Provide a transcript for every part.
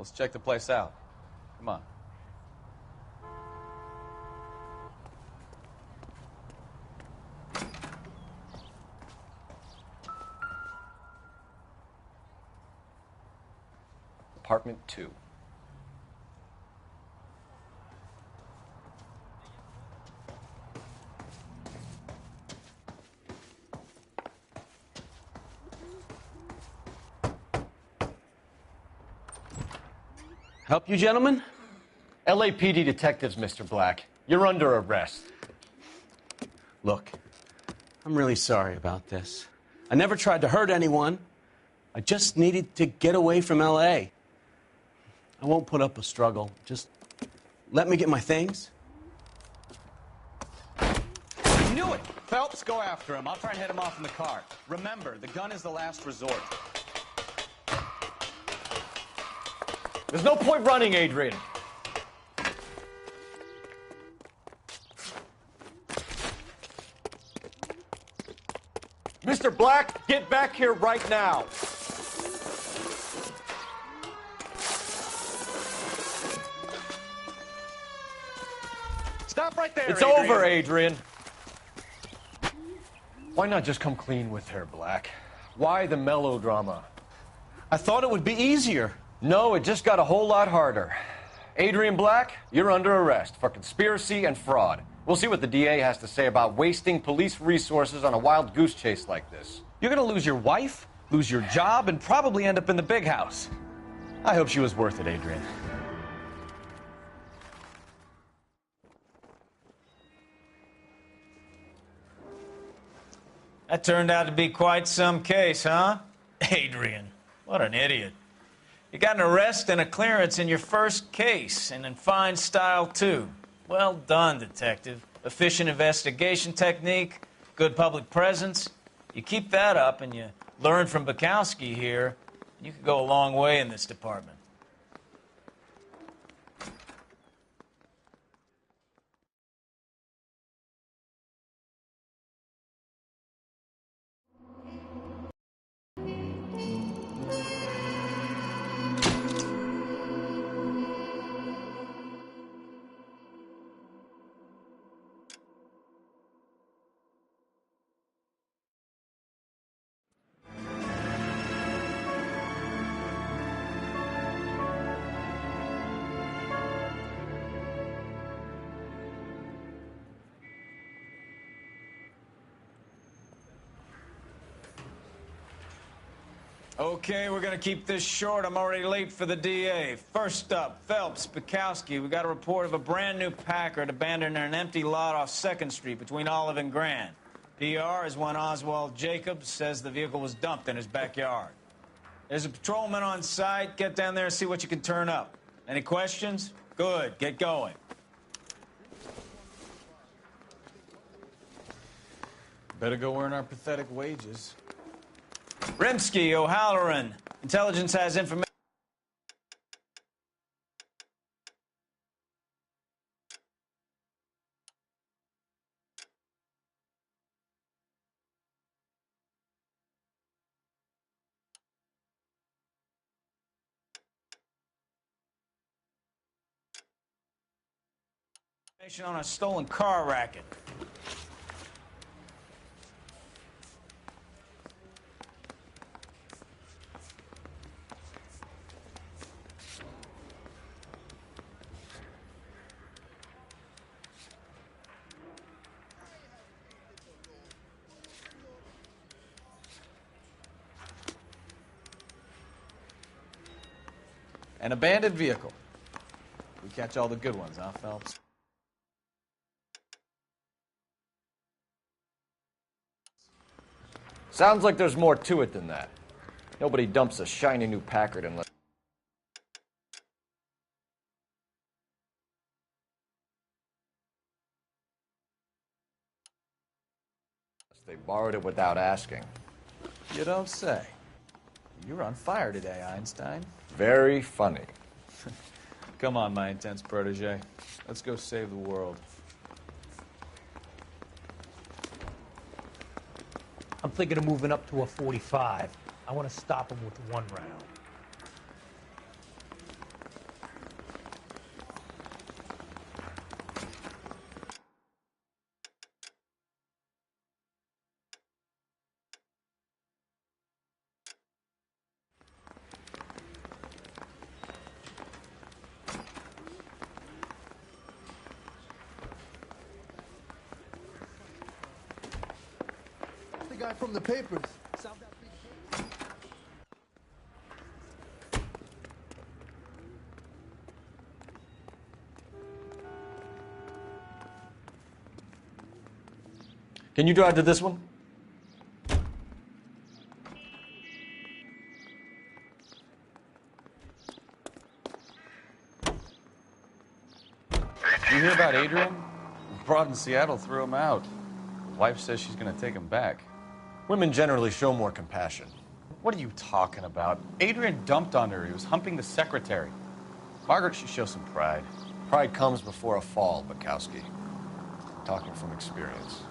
Let's check the place out. Come on. Apartment 2. Help you, gentlemen? LAPD detectives, Mr. Black. You're under arrest. Look, I'm really sorry about this. I never tried to hurt anyone. I just needed to get away from L.A. I won't put up a struggle. Just let me get my things. I knew it! Phelps, go after him. I'll try and head him off in the car. Remember, the gun is the last resort. There's no point running, Adrian. Mr. Black, get back here right now. Stop right there, It's Adrian. over, Adrian. Why not just come clean with her, Black? Why the melodrama? I thought it would be easier. No, it just got a whole lot harder. Adrian Black, you're under arrest for conspiracy and fraud. We'll see what the DA has to say about wasting police resources on a wild goose chase like this. You're gonna lose your wife, lose your job, and probably end up in the big house. I hope she was worth it, Adrian. That turned out to be quite some case, huh? Adrian, what an idiot. You got an arrest and a clearance in your first case, and in fine style, too. Well done, detective. Efficient investigation technique, good public presence. You keep that up and you learn from Bukowski here, you could go a long way in this department. Okay, we're gonna keep this short. I'm already late for the DA. First up, Phelps, Bukowski. We got a report of a brand new Packard abandoned in an empty lot off 2nd Street between Olive and Grand. PR is one Oswald Jacobs says the vehicle was dumped in his backyard. There's a patrolman on site. Get down there and see what you can turn up. Any questions? Good, get going. Better go earn our pathetic wages. Rimsky, O'Halloran. Intelligence has information on a stolen car racket. An abandoned vehicle. We catch all the good ones, huh, Phelps? Sounds like there's more to it than that. Nobody dumps a shiny new Packard unless they borrowed it without asking. You don't say. You're on fire today, Einstein. Very funny. Come on, my intense protege. Let's go save the world. I'm thinking of moving up to a 45. I want to stop him with one round. guy from the papers. Can you drive to this one? You hear about Adrian? Broad in Seattle threw him out. Wife says she's gonna take him back. Women generally show more compassion. What are you talking about? Adrian dumped on her. He was humping the secretary. Margaret should show some pride. Pride comes before a fall, Bukowski. Talking from experience.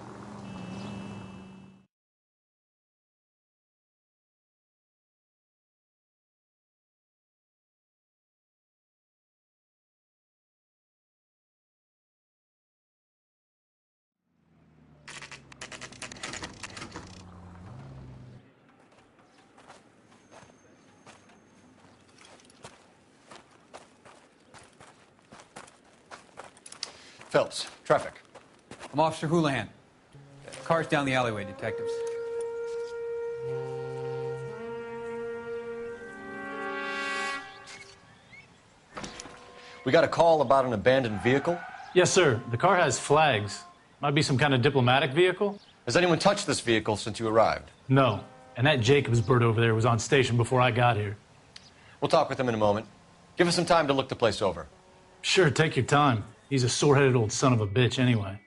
Phelps, traffic. I'm Officer Houlihan. Car's down the alleyway, detectives. We got a call about an abandoned vehicle. Yes, sir. The car has flags. Might be some kind of diplomatic vehicle. Has anyone touched this vehicle since you arrived? No. And that Jacobs bird over there was on station before I got here. We'll talk with him in a moment. Give us some time to look the place over. Sure, take your time. He's a sore-headed old son of a bitch anyway.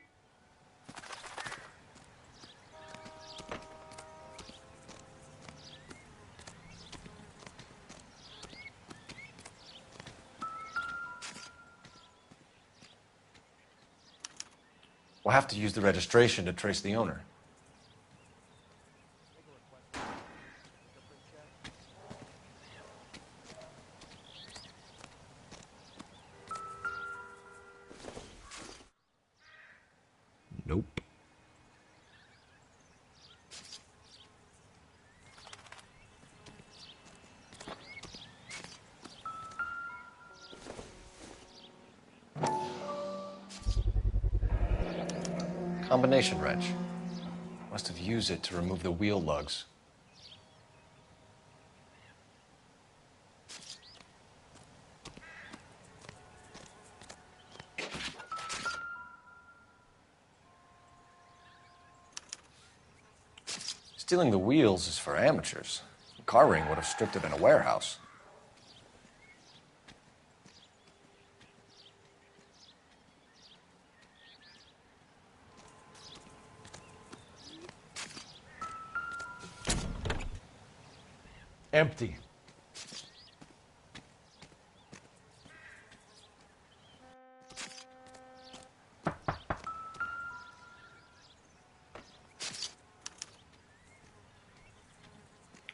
We'll have to use the registration to trace the owner. Nope. Combination wrench. Must have used it to remove the wheel lugs. Stealing the wheels is for amateurs. A car ring would have stripped it in a warehouse. Empty.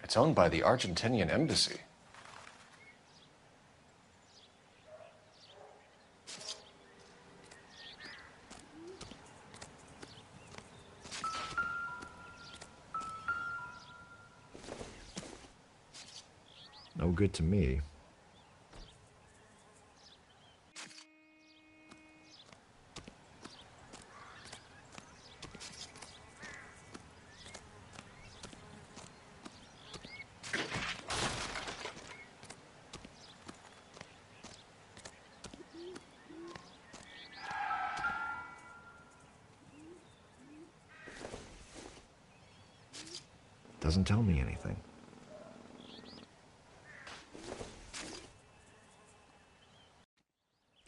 It's owned by the Argentinian embassy. No good to me. Doesn't tell me anything.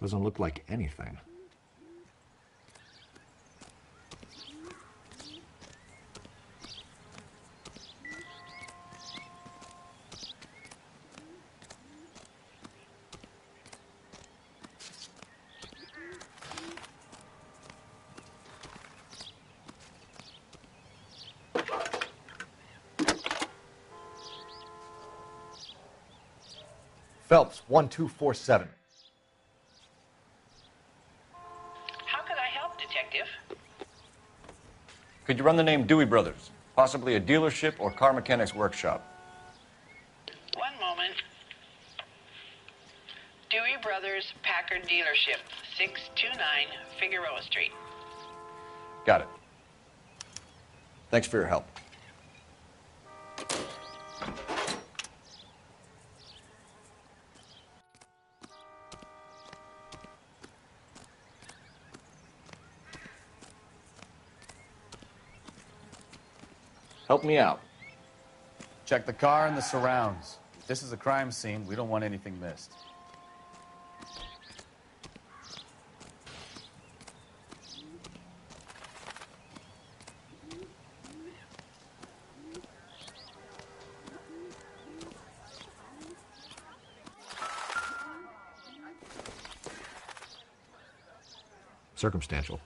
Doesn't look like anything. Phelps, 1247. How could I help, Detective? Could you run the name Dewey Brothers? Possibly a dealership or car mechanics workshop. One moment. Dewey Brothers Packard Dealership, 629 Figueroa Street. Got it. Thanks for your help. Help me out. Check the car and the surrounds. If this is a crime scene, we don't want anything missed. Circumstantial.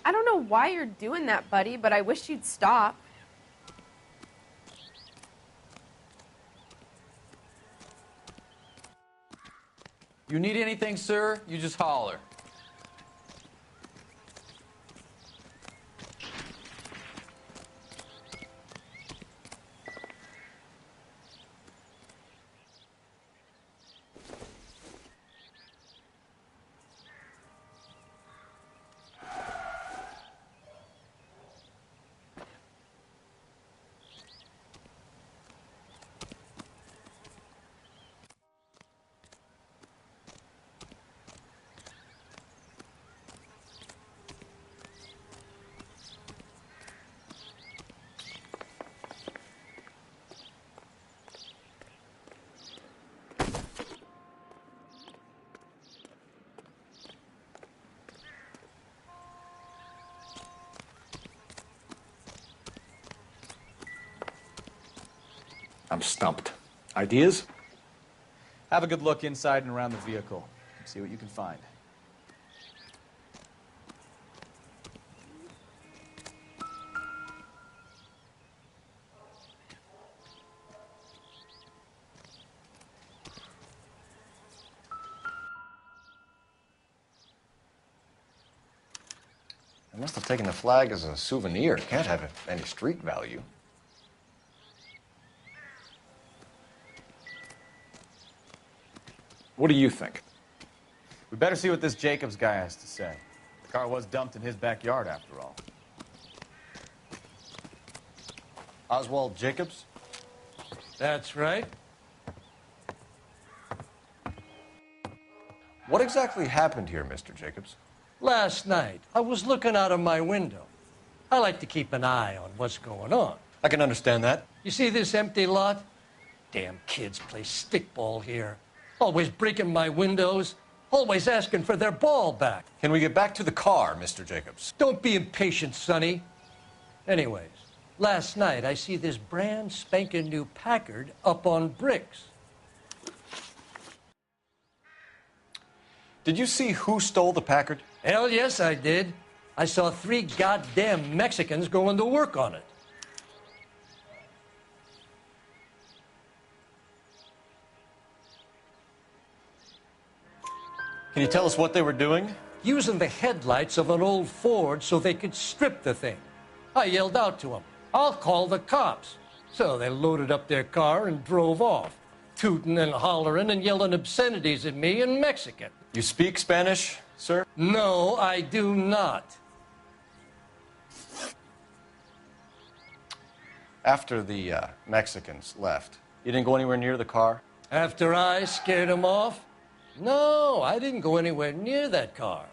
I don't know why you're doing that, buddy, but I wish you'd stop. You need anything, sir, you just holler. I'm stumped. Ideas? Have a good look inside and around the vehicle. See what you can find. I must have taken the flag as a souvenir. Can't have any street value. What do you think? We better see what this Jacobs guy has to say. The car was dumped in his backyard, after all. Oswald Jacobs? That's right. What exactly happened here, Mr. Jacobs? Last night, I was looking out of my window. I like to keep an eye on what's going on. I can understand that. You see this empty lot? Damn kids play stickball here. Always breaking my windows, always asking for their ball back. Can we get back to the car, Mr. Jacobs? Don't be impatient, Sonny. Anyways, last night I see this brand spanking new Packard up on bricks. Did you see who stole the Packard? Hell yes, I did. I saw 3 goddamn Mexicans going to work on it. Can you tell us what they were doing? Using the headlights of an old Ford so they could strip the thing. I yelled out to them, "I'll call the cops." So they loaded up their car and drove off, tooting and hollering and yelling obscenities at me in Mexican. You speak Spanish, sir? No, I do not. After the Mexicans left, you didn't go anywhere near the car? After I scared them off? No, I didn't go anywhere near that car.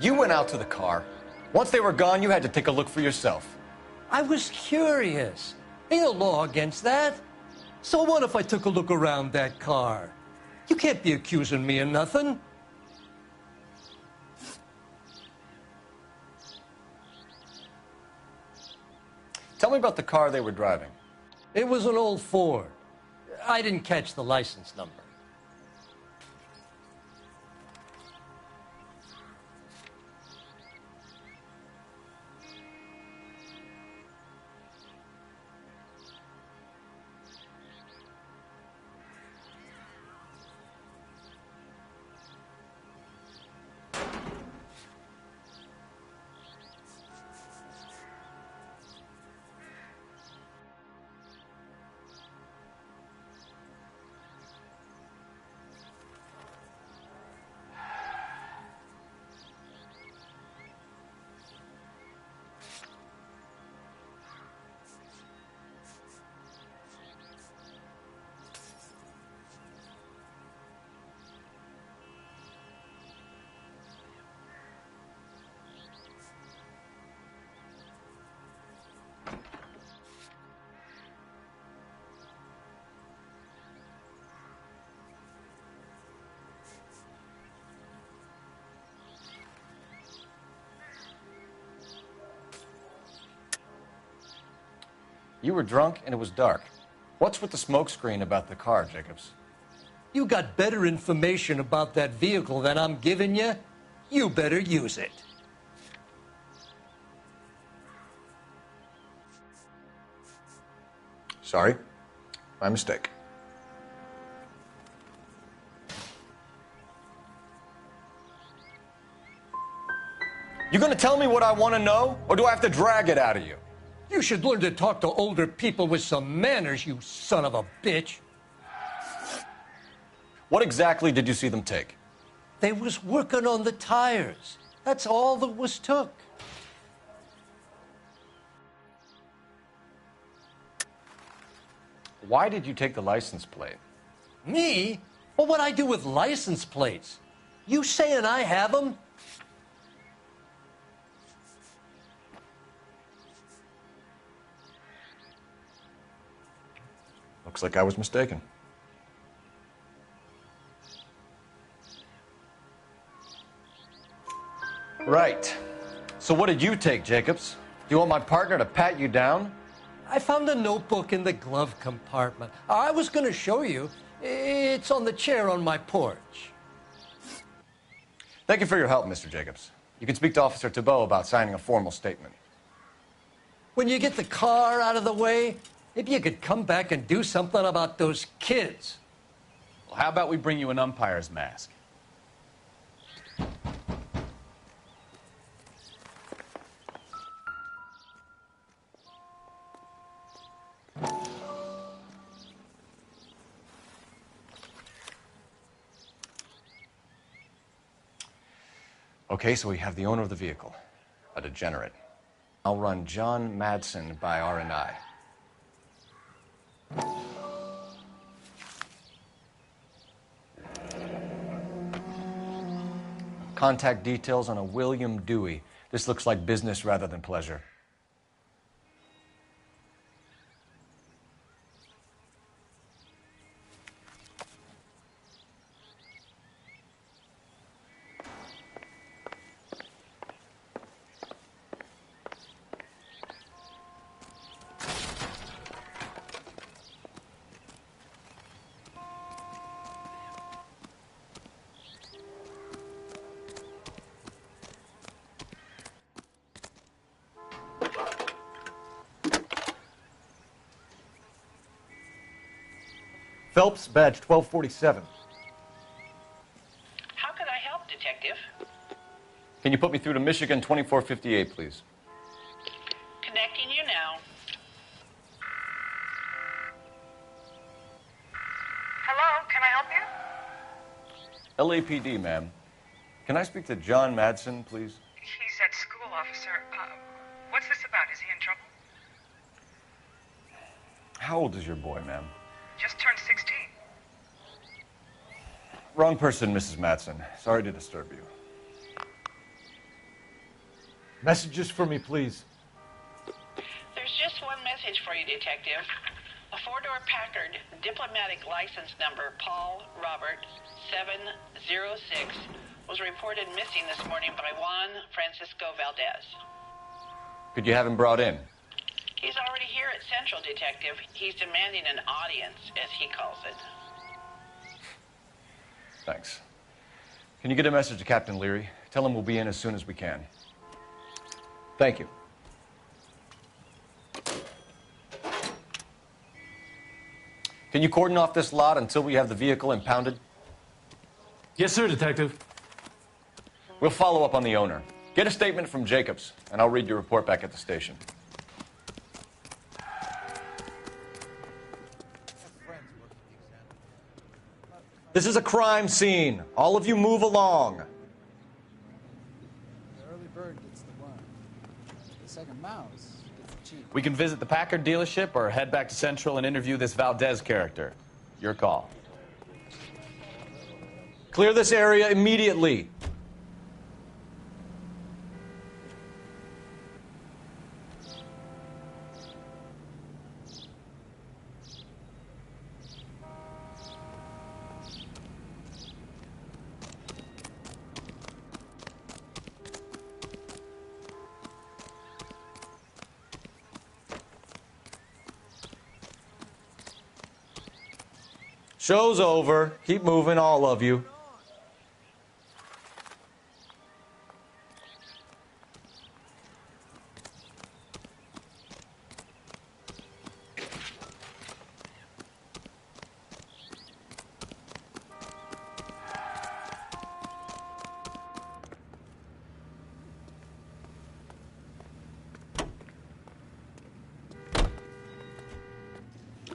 You went out to the car. Once they were gone, you had to take a look for yourself. I was curious. Ain't no law against that. So what if I took a look around that car? You can't be accusing me of nothing. Tell me about the car they were driving. It was an old Ford. I didn't catch the license number. You were drunk and it was dark. What's with the smoke screen about the car, Jacobs? You got better information about that vehicle than I'm giving you? You better use it. Sorry. My mistake. You gonna tell me what I want to know, or do I have to drag it out of you? You should learn to talk to older people with some manners, you son of a bitch. What exactly did you see them take? They was working on the tires. That's all that was took. Why did you take the license plate? Me? Well, what'd I do with license plates? You saying I have them? Looks like I was mistaken. Right. So what did you take, Jacobs? Do you want my partner to pat you down? I found a notebook in the glove compartment. I was going to show you. It's on the chair on my porch. Thank you for your help, Mr. Jacobs. You can speak to Officer Thibault about signing a formal statement. When you get the car out of the way, maybe you could come back and do something about those kids. Well, how about we bring you an umpire's mask? Okay, so we have the owner of the vehicle, a degenerate. I'll run John Madsen by R&I. Contact details on a William Dewey. This looks like business rather than pleasure. Phelps, badge 1247. How can I help, Detective? Can you put me through to Michigan 2458, please? Connecting you now. Hello, can I help you? LAPD, ma'am. Can I speak to John Madsen, please? He's at school, officer. What's this about? Is he in trouble? How old is your boy, ma'am? Just turned 16. Wrong person, Mrs. Madsen. Sorry to disturb you. Messages for me, please. There's just one message for you, Detective. A four-door Packard, diplomatic license number Paul Robert 706, was reported missing this morning by Juan Francisco Valdez. Could you have him brought in? He's already here at Central, Detective. He's demanding an audience, as he calls it. Thanks. Can you get a message to Captain Leary? Tell him we'll be in as soon as we can. Thank you. Can you cordon off this lot until we have the vehicle impounded? Yes, sir, Detective. We'll follow up on the owner. Get a statement from Jacobs, and I'll read your report back at the station. This is a crime scene. All of you move along. The early bird gets the worm. The second mouse gets the cheese. We can visit the Packard dealership or head back to Central and interview this Valdez character. Your call. Clear this area immediately. Show's over. Keep moving, all of you.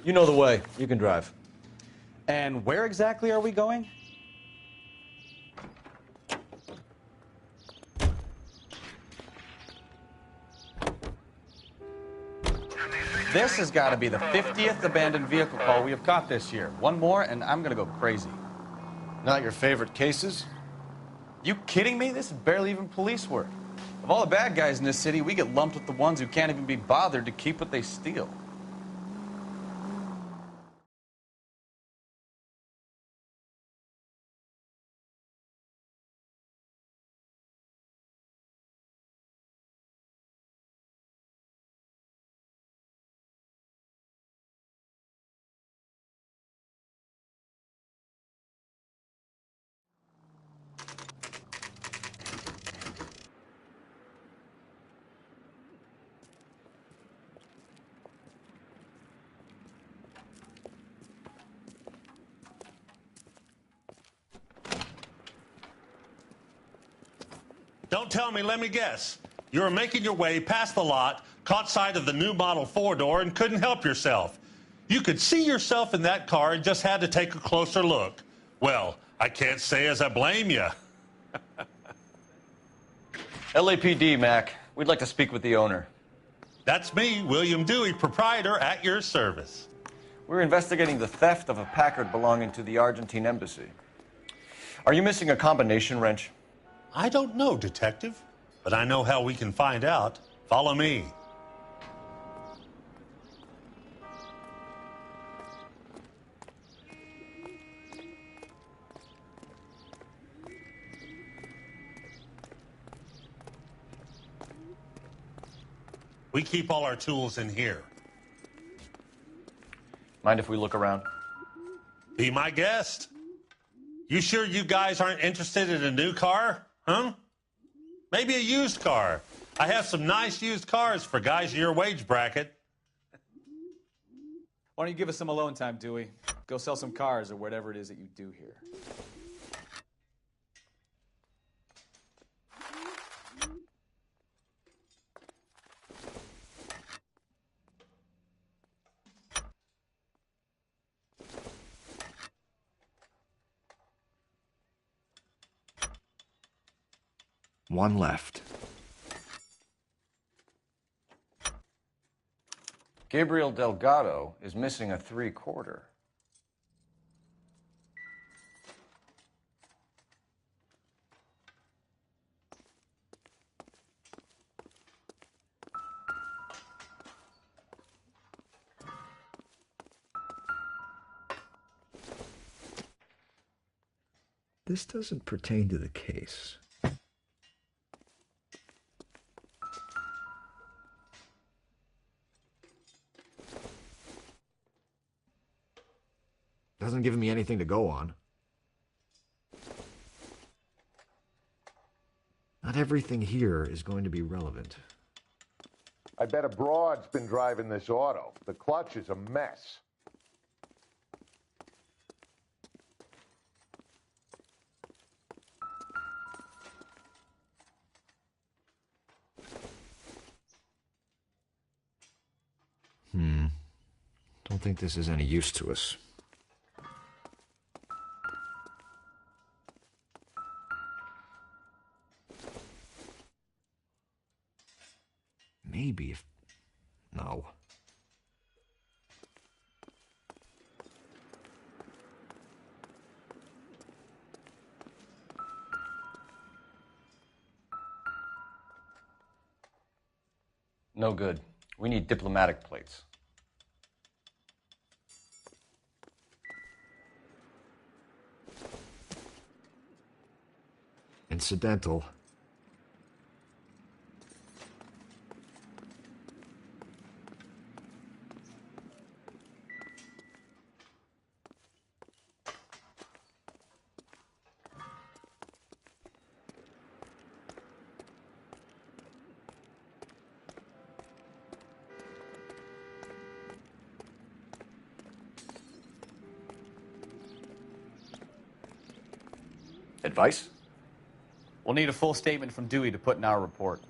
You know the way. You can drive. And where exactly are we going? This has got to be the 50th abandoned vehicle call we have caught this year. One more, and I'm going to go crazy. Not your favorite cases? You kidding me? This is barely even police work. Of all the bad guys in this city, we get lumped with the ones who can't even be bothered to keep what they steal. Don't tell me, let me guess. You were making your way past the lot, caught sight of the new model four-door, and couldn't help yourself. You could see yourself in that car and just had to take a closer look. Well, I can't say as I blame you. LAPD, Mac. We'd like to speak with the owner. That's me, William Dewey, proprietor, at your service. We're investigating the theft of a Packard belonging to the Argentine embassy. Are you missing a combination wrench? I don't know, Detective, but I know how we can find out. Follow me. We keep all our tools in here. Mind if we look around? Be my guest. You sure you guys aren't interested in a new car? Huh? Maybe a used car. I have some nice used cars for guys in your wage bracket. Why don't you give us some alone time, Dewey? Go sell some cars or whatever it is that you do here. One left. Gabriel Delgado is missing a 3/4. This doesn't pertain to the case. Doesn't give me anything to go on. Not everything here is going to be relevant. I bet a broad's been driving this auto. The clutch is a mess. Don't think this is any use to us. Maybe if... No. No good. We need diplomatic plates. Incidental. advice? We'll need a full statement from Dewey to put in our report.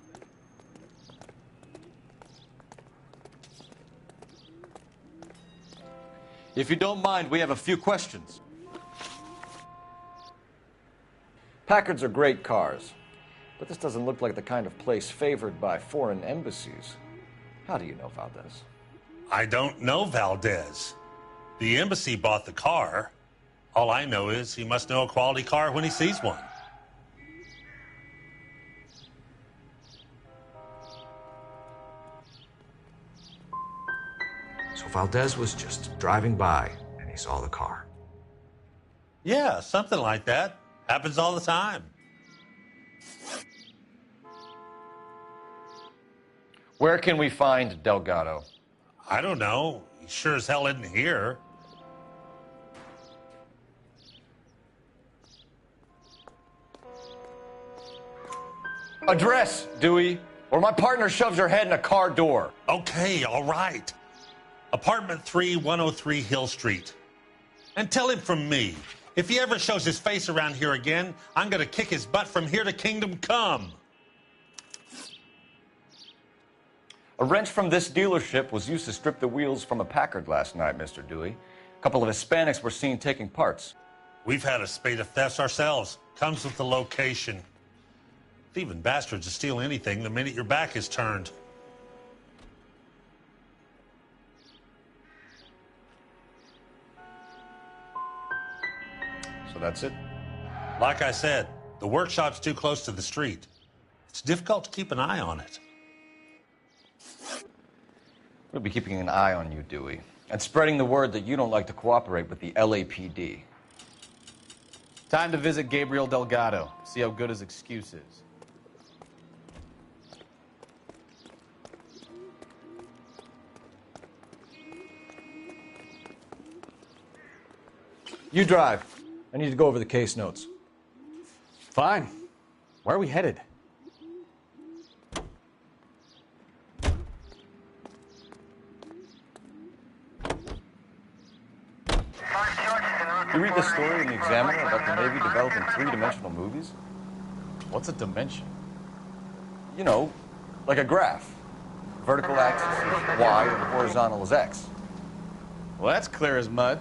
If you don't mind, we have a few questions. Packards are great cars, but this doesn't look like the kind of place favored by foreign embassies. How do you know Valdez? I don't know Valdez. The embassy bought the car. All I know is he must know a quality car when he sees one. So Valdez was just driving by and he saw the car. Yeah, something like that. Happens all the time. Where can we find Delgado? I don't know. He sure as hell isn't here. Address, Dewey, or my partner shoves her head in a car door. Okay, all right. Apartment 3, 103 Hill Street. And tell him from me, if he ever shows his face around here again, I'm going to kick his butt from here to Kingdom Come. A wrench from this dealership was used to strip the wheels from a Packard last night, Mr. Dewey. A couple of Hispanics were seen taking parts. We've had a spate of thefts ourselves. Comes with the location. Thieving bastards to steal anything the minute your back is turned. So that's it? Like I said, the workshop's too close to the street. It's difficult to keep an eye on it. We'll be keeping an eye on you, Dewey, and spreading the word that you don't like to cooperate with the LAPD. Time to visit Gabriel Delgado, see how good his excuse is. You drive. I need to go over the case notes. Fine. Where are we headed? You read the story in the Examiner about the Navy developing three-dimensional movies? What's a dimension? You know, like a graph. Vertical axis is Y and horizontal is X. Well, that's clear as mud.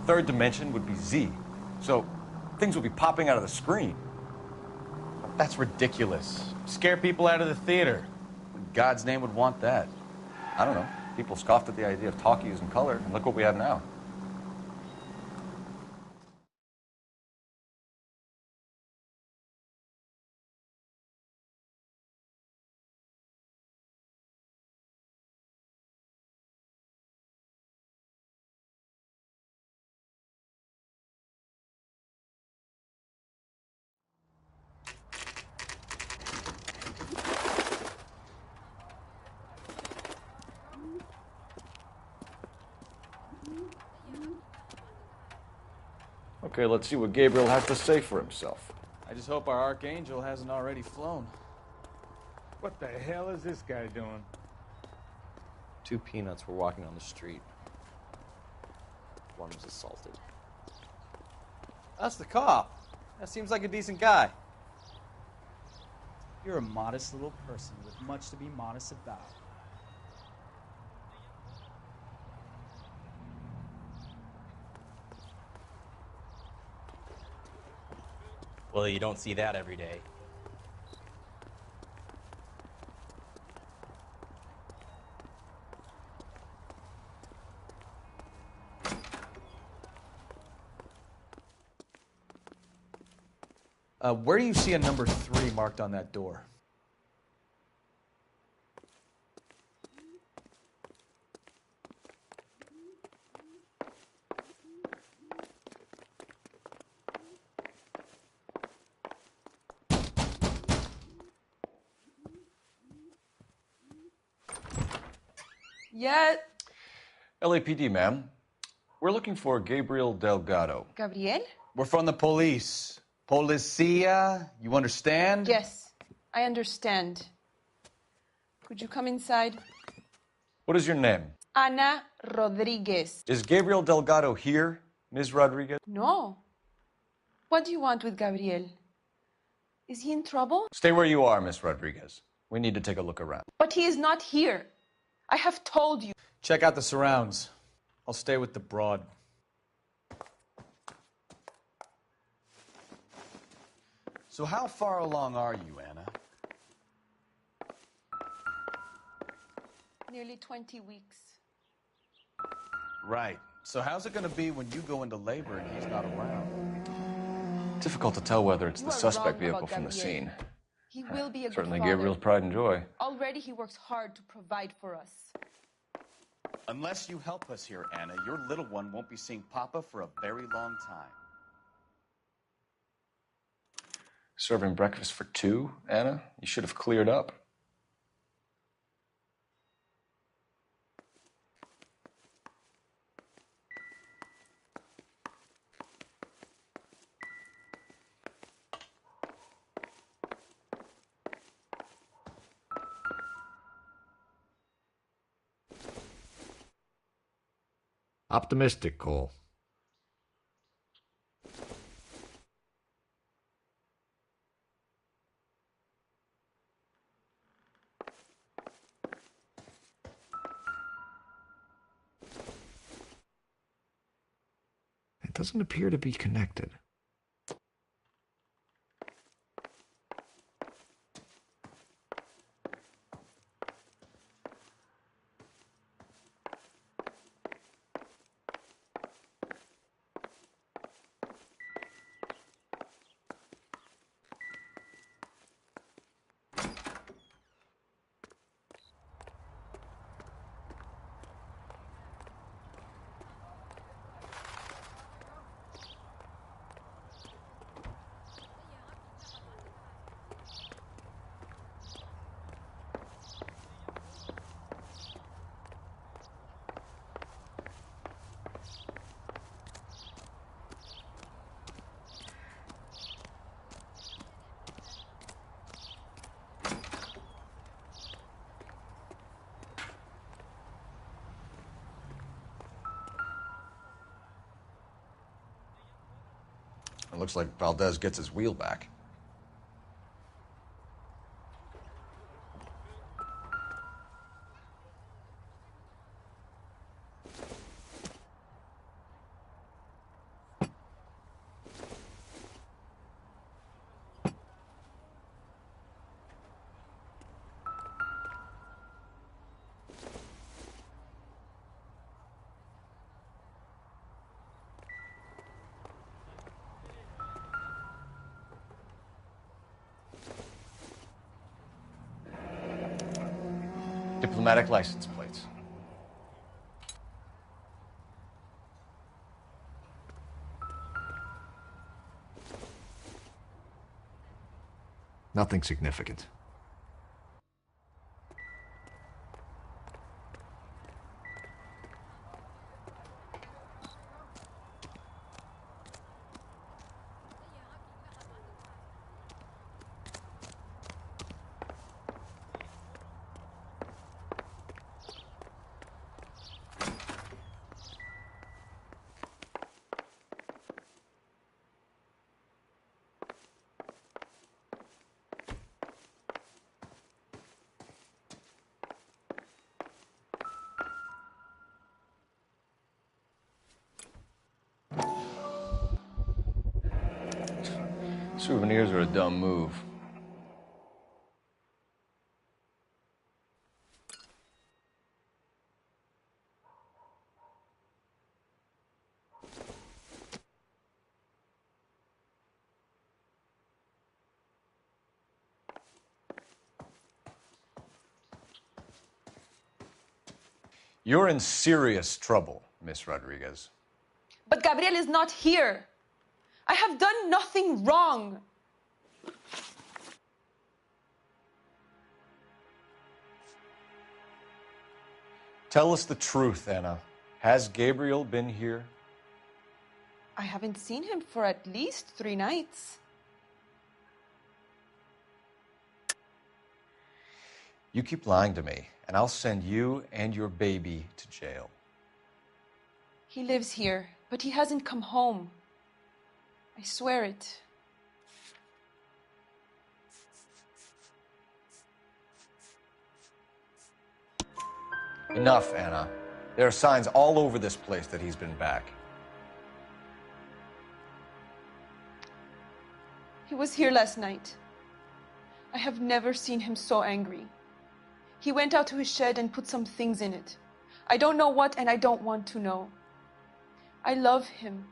Third dimension would be Z. So things will be popping out of the screen. That's ridiculous. Scare people out of the theater. In God's name would want that. I don't know. People scoffed at the idea of talkies in color, and look what we have now. Okay, let's see what Gabriel has to say for himself. I just hope our archangel hasn't already flown. What the hell is this guy doing? Two peanuts were walking on the street. One was assaulted. That's the cop. That seems like a decent guy. You're a modest little person with much to be modest about. Well, you don't see that every day. Where do you see a number 3 marked on that door? Yet. LAPD, ma'am. We're looking for Gabriel Delgado. Gabriel? We're from the police. Policia, you understand? Yes, I understand. Could you come inside? What is your name? Ana Rodriguez. Is Gabriel Delgado here, Ms. Rodriguez? No. What do you want with Gabriel? Is he in trouble? Stay where you are, Miss Rodriguez. We need to take a look around. But he is not here. I have told you. Check out the surrounds. I'll stay with the broad. So how far along are you, Anna? Nearly 20 weeks. Right. So how's it going to be when you go into labor and he's not around? Difficult to tell whether it's You the are suspect wrong vehicle about from the Gabriel. scene. He will be a good Certainly father. Gabriel's pride and joy. Already he works hard to provide for us. Unless you help us here, Anna, your little one won't be seeing Papa for a very long time. Serving breakfast for two, Anna? You should have cleared up. Optimistic, Cole. It doesn't appear to be connected. It looks like Valdez gets his wheel back. Diplomatic license plates. Nothing significant. Souvenirs are a dumb move. You're in serious trouble, Miss Rodriguez. But Gabriel is not here. I have done nothing wrong. Tell us the truth, Anna. Has Gabriel been here? I haven't seen him for at least 3 nights. You keep lying to me, and I'll send you and your baby to jail. He lives here, but he hasn't come home. I swear it. Enough, Anna. There are signs all over this place that he's been back. He was here last night. I have never seen him so angry. He went out to his shed and put some things in it. I don't know what, and I don't want to know. I love him.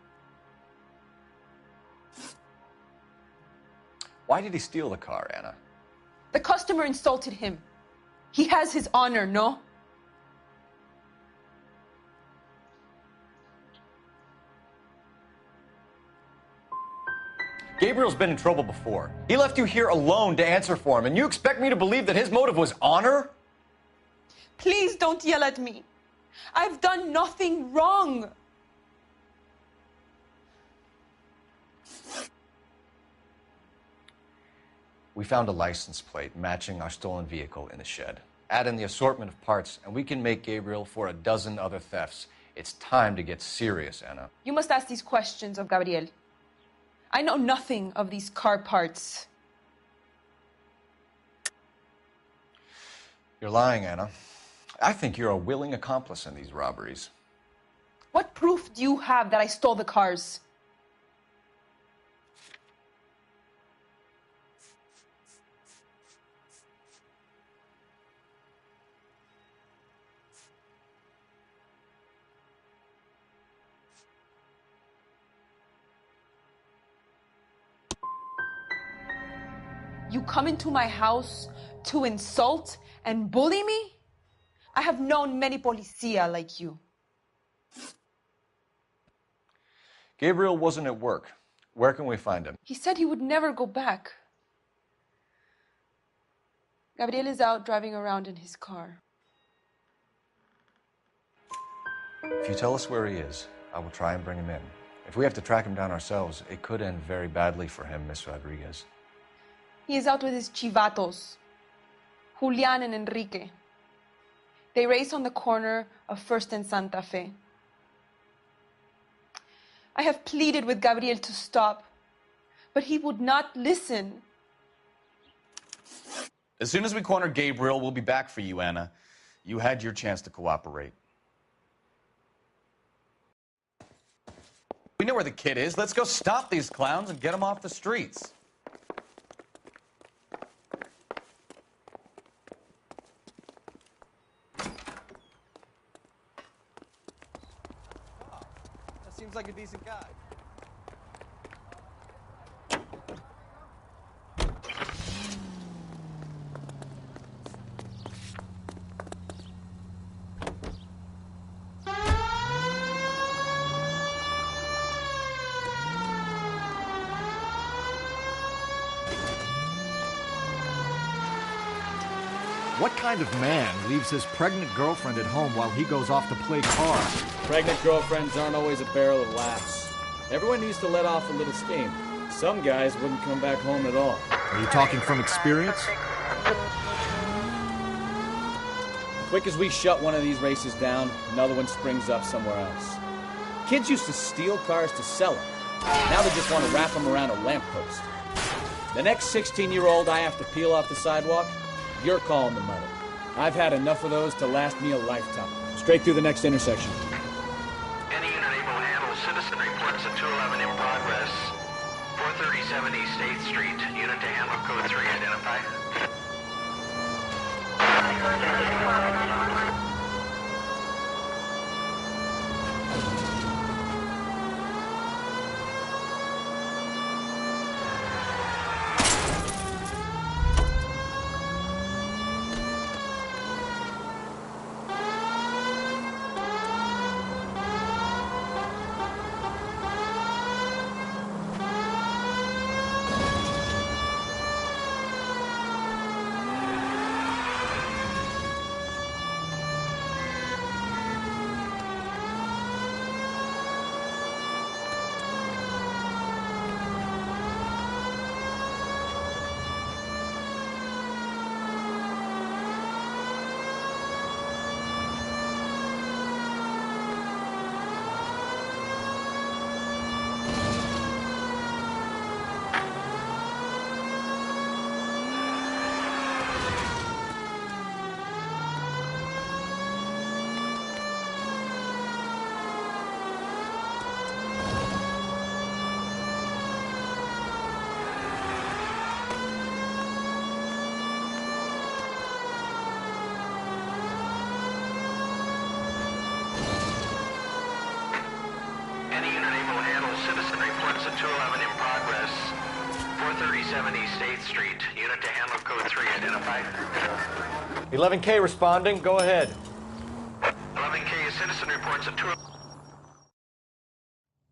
Why did he steal the car, Anna? The customer insulted him. He has his honor, no? Gabriel's been in trouble before. He left you here alone to answer for him, and you expect me to believe that his motive was honor? Please don't yell at me. I've done nothing wrong. We found a license plate matching our stolen vehicle in the shed. Add in the assortment of parts, and we can make Gabriel for a dozen other thefts. It's time to get serious, Anna. You must ask these questions of Gabriel. I know nothing of these car parts. You're lying, Anna. I think you're a willing accomplice in these robberies. What proof do you have that I stole the cars? You come into my house to insult and bully me? I have known many policia like you. Gabriel wasn't at work. Where can we find him? He said he would never go back. Gabriel is out driving around in his car. If you tell us where he is, I will try and bring him in. If we have to track him down ourselves, it could end very badly for him, Miss Rodriguez. He is out with his chivatos, Julian and Enrique. They race on the corner of First and Santa Fe. I have pleaded with Gabriel to stop, but he would not listen. As soon as we corner Gabriel, we'll be back for you, Anna. You had your chance to cooperate. We know where the kid is. Let's go stop these clowns and get them off the streets. Seems like a decent guy. What kind of man leaves his pregnant girlfriend at home while he goes off to play cards? Pregnant girlfriends aren't always a barrel of laughs. Everyone needs to let off a little steam. Some guys wouldn't come back home at all. Are you talking from experience? Quick as we shut one of these races down, another one springs up somewhere else. Kids used to steal cars to sell them. Now they just want to wrap them around a lamppost. The next 16-year-old I have to peel off the sidewalk, you're calling the mother. I've had enough of those to last me a lifetime. Straight through the next intersection. Any unit able to handle citizen reports at 211 in progress. 437 East 8th Street. Unit to handle code 3 identified. citizen reports a 211 in progress. 437 East 8th Street. Unit to handle code 3 identified. 11K responding. Go ahead. 11K, a citizen reports a 211.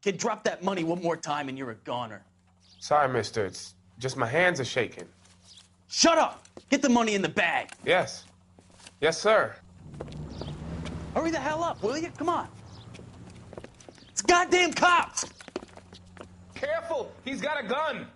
Kid, drop that money one more time and you're a goner. Sorry, mister. It's just my hands are shaking. Shut up! Get the money in the bag. Yes. Yes, sir. Hurry the hell up, will you? Come on. It's goddamn cops! Careful! He's got a gun!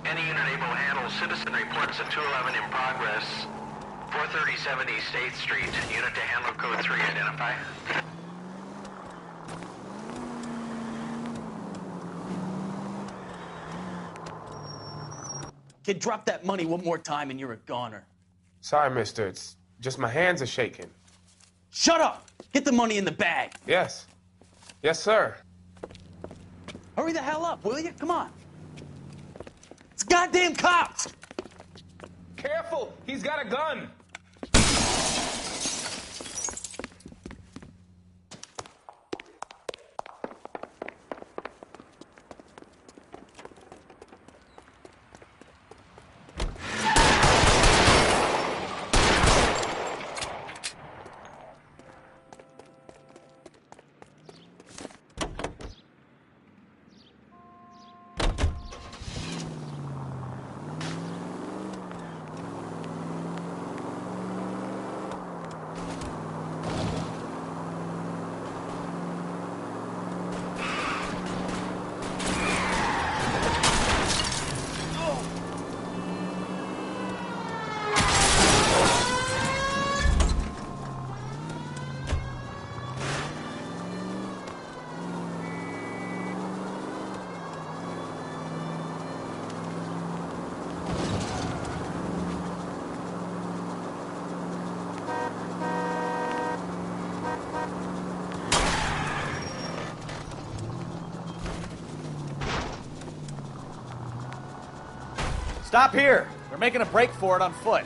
Any unit able to handle citizen reports a 211 in progress. 437 East 8th Street. Unit to handle code 3 identify. Kid, drop that money one more time and you're a goner. Sorry, mister. It's just my hands are shaking. Shut up! Get the money in the bag. Yes. Yes, sir. Hurry the hell up, will you? Come on. It's goddamn cops! Careful! He's got a gun! Stop here. They're making a break for it on foot.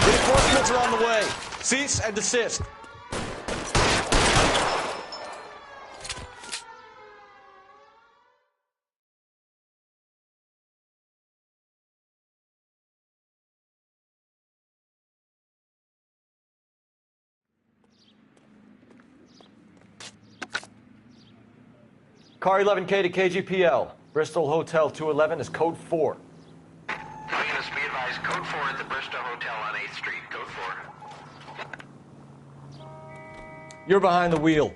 Reinforcements are on the way. Cease and desist. Car 11K to KGPL. Bristol Hotel 211 is code 4. All units be advised, code 4 at the Bristol Hotel on 8th Street. Code 4. You're behind the wheel.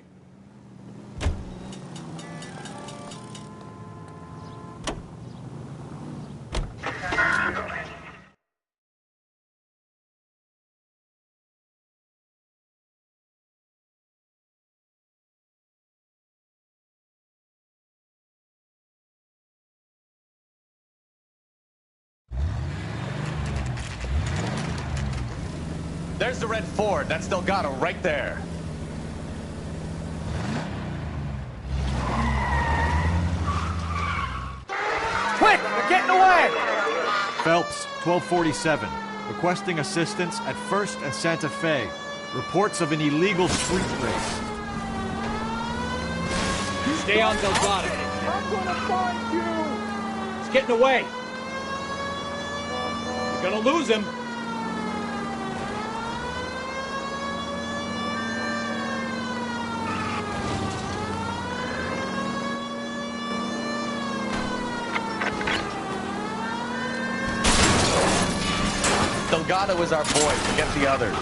There's the red Ford. That's Delgado right there. Quick! They're getting away! Phelps, 1247. Requesting assistance at 1st and Santa Fe. Reports of an illegal street race. Stay on Delgado. I'm gonna find you! He's getting away. You're gonna lose him. Delgado is our boy. Forget the others.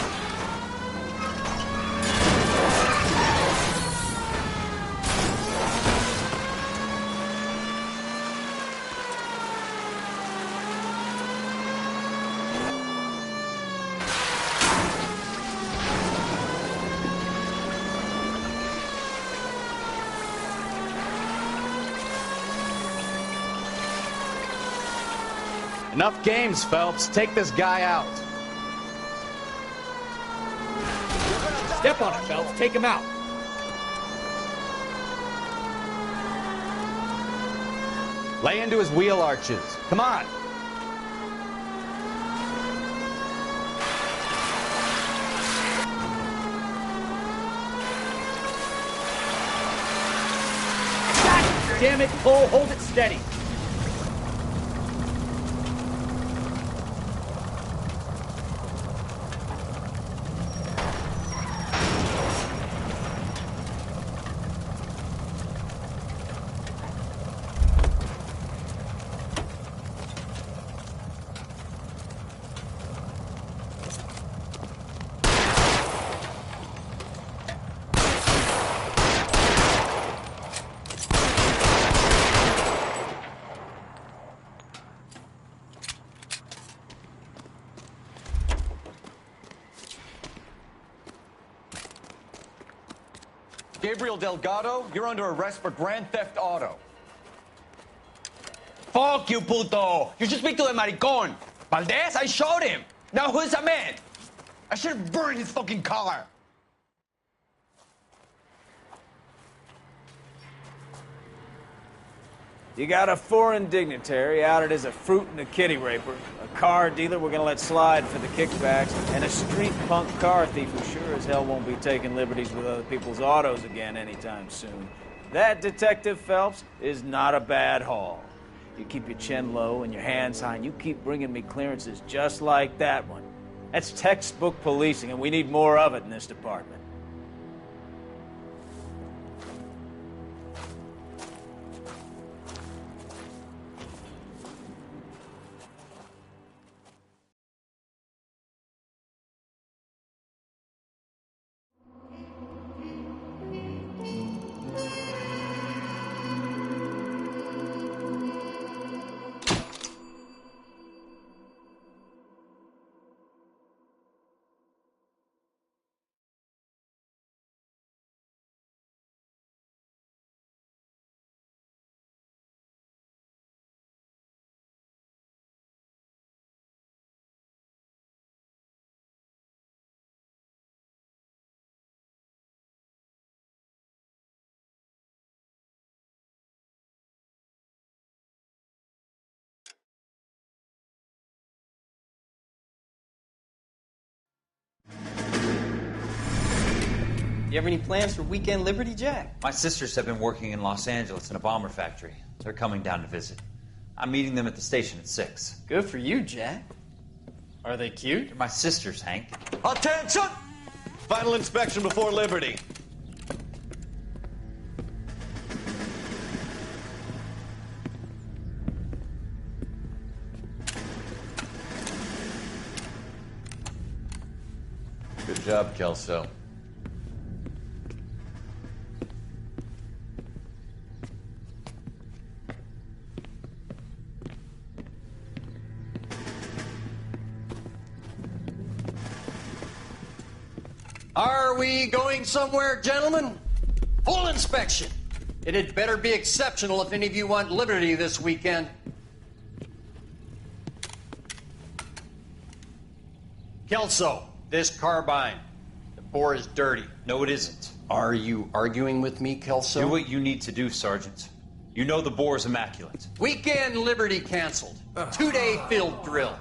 Enough games, Phelps. Take this guy out. Step on it, Phelps. Take him out. Lay into his wheel arches. Come on. God damn it, Cole. Hold it steady. Gabriel Delgado, you're under arrest for grand theft auto. Fuck you, puto! You should speak to the maricón. Valdez, I showed him. Now who's the man? I should have burned his fucking car. You got a foreign dignitary outed as a fruit and a kitty raper, a car dealer we're gonna let slide for the kickbacks, and a street punk car thief who sure as hell won't be taking liberties with other people's autos again anytime soon. That, Detective Phelps, is not a bad haul. You keep your chin low and your hands high, and you keep bringing me clearances just like that one. That's textbook policing, and we need more of it in this department. You have any plans for Weekend Liberty, Jack? My sisters have been working in Los Angeles in a bomber factory. They're coming down to visit. I'm meeting them at the station at 6. Good for you, Jack. Are they cute? They're my sisters, Hank. Attention! Final inspection before Liberty. Good job, Kelso. Are we going somewhere, gentlemen? Full inspection. It had better be exceptional if any of you want liberty this weekend. Kelso, this carbine. The bore is dirty. No, it isn't. Are you arguing with me, Kelso? Do what you need to do, Sergeant. You know the bore is immaculate. Weekend liberty canceled. 2-day field drill.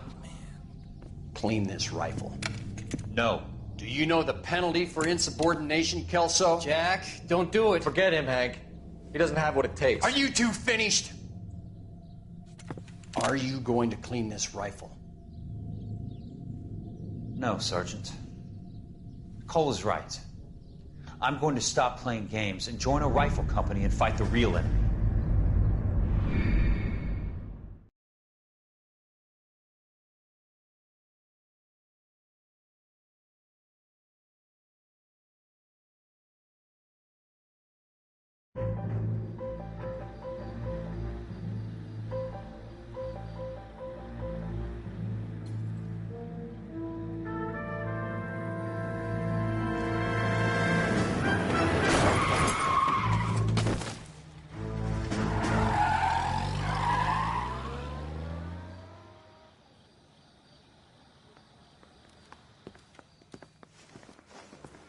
Clean this rifle. No. Do you know the penalty for insubordination, Kelso? Jack, don't do it. Forget him, Hank. He doesn't have what it takes. Are you two finished? Are you going to clean this rifle? No, Sergeant. Cole is right. I'm going to stop playing games and join a rifle company and fight the real enemy.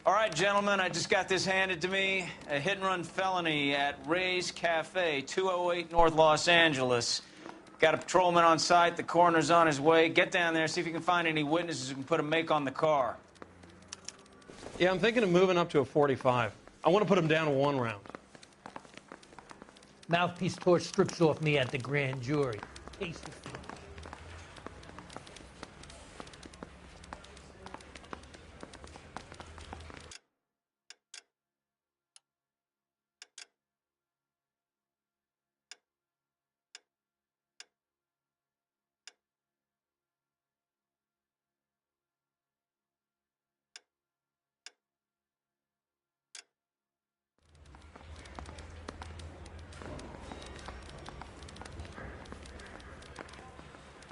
All right, gentlemen, I just got this handed to me. A hit-and-run felony at Ray's Cafe, 208 North Los Angeles. Got a patrolman on site. The coroner's on his way. Get down there, see if you can find any witnesses who can put a make on the car. Yeah, I'm thinking of moving up to a 45. I want to put him down to 1 round. Mouthpiece tore strips off me at the grand jury. Case is closed.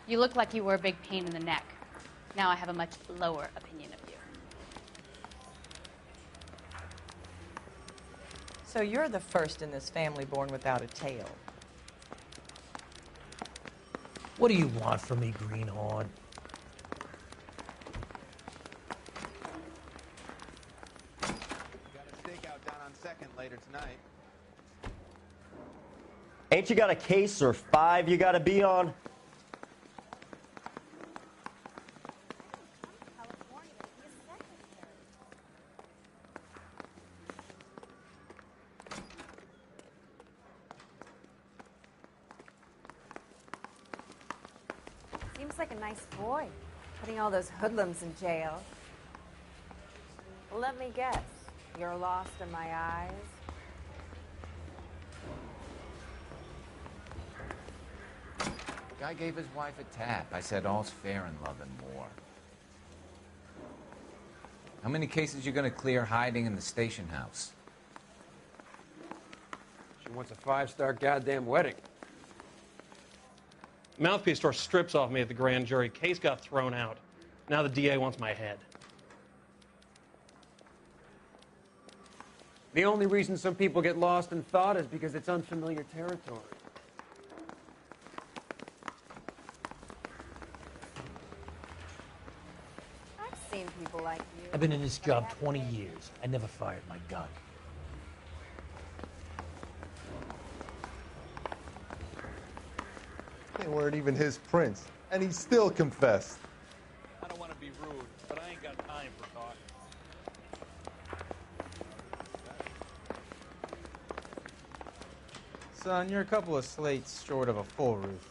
You look like you were a big pain in the neck. Now I have a much lower opinion of you. So you're the first in this family born without a tail. What do you want from me, greenhorn? Got a stakeout down on 2nd later tonight. Ain't you got a case or 5 you gotta be on? Seems like a nice boy, putting all those hoodlums in jail. Let me guess, you're lost in my eyes? Guy gave his wife a tap. I said all's fair in love and war. How many cases you gonna clear hiding in the station house? She wants a 5-star goddamn wedding. Mouthpiece tore strips off me at the grand jury. Case got thrown out. Now the DA wants my head. The only reason some people get lost in thought is because it's unfamiliar territory. I've seen people like you. I've been in this job 20 years. I never fired my gun. They weren't even his prints, and he still confessed. I don't want to be rude, but I ain't got time for talk. Son, you're a couple of slates short of a full roof.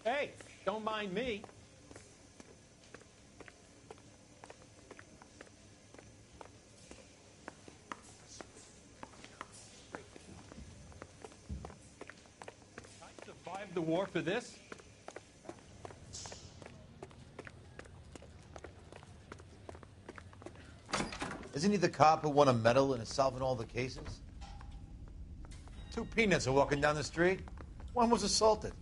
Hey, don't mind me. I survived the war for this? Isn't he the cop who won a medal and is solving all the cases? 2 peanuts are walking down the street. One was assaulted.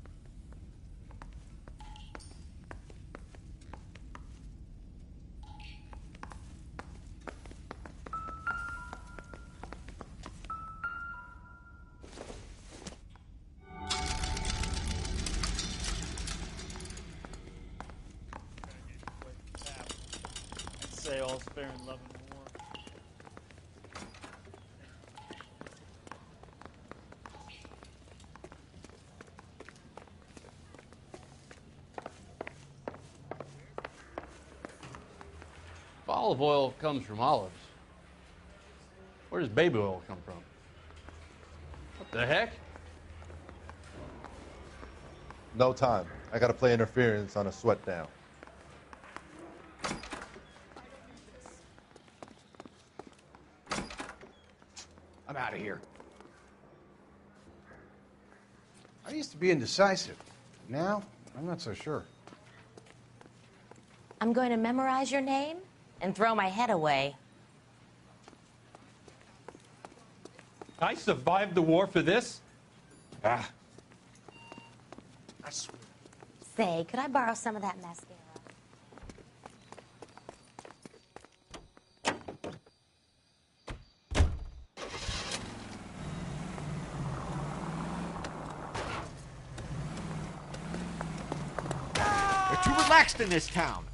Say all's fair in love and war. If olive oil comes from olives, where does baby oil come from? What the heck? No time. I gotta play interference on a sweat down. I'm out of here. I used to be indecisive. Now, I'm not so sure. I'm going to memorize your name and throw my head away. I survived the war for this? Ah. I swear. Say, could I borrow some of that mascara? They're too relaxed in this town.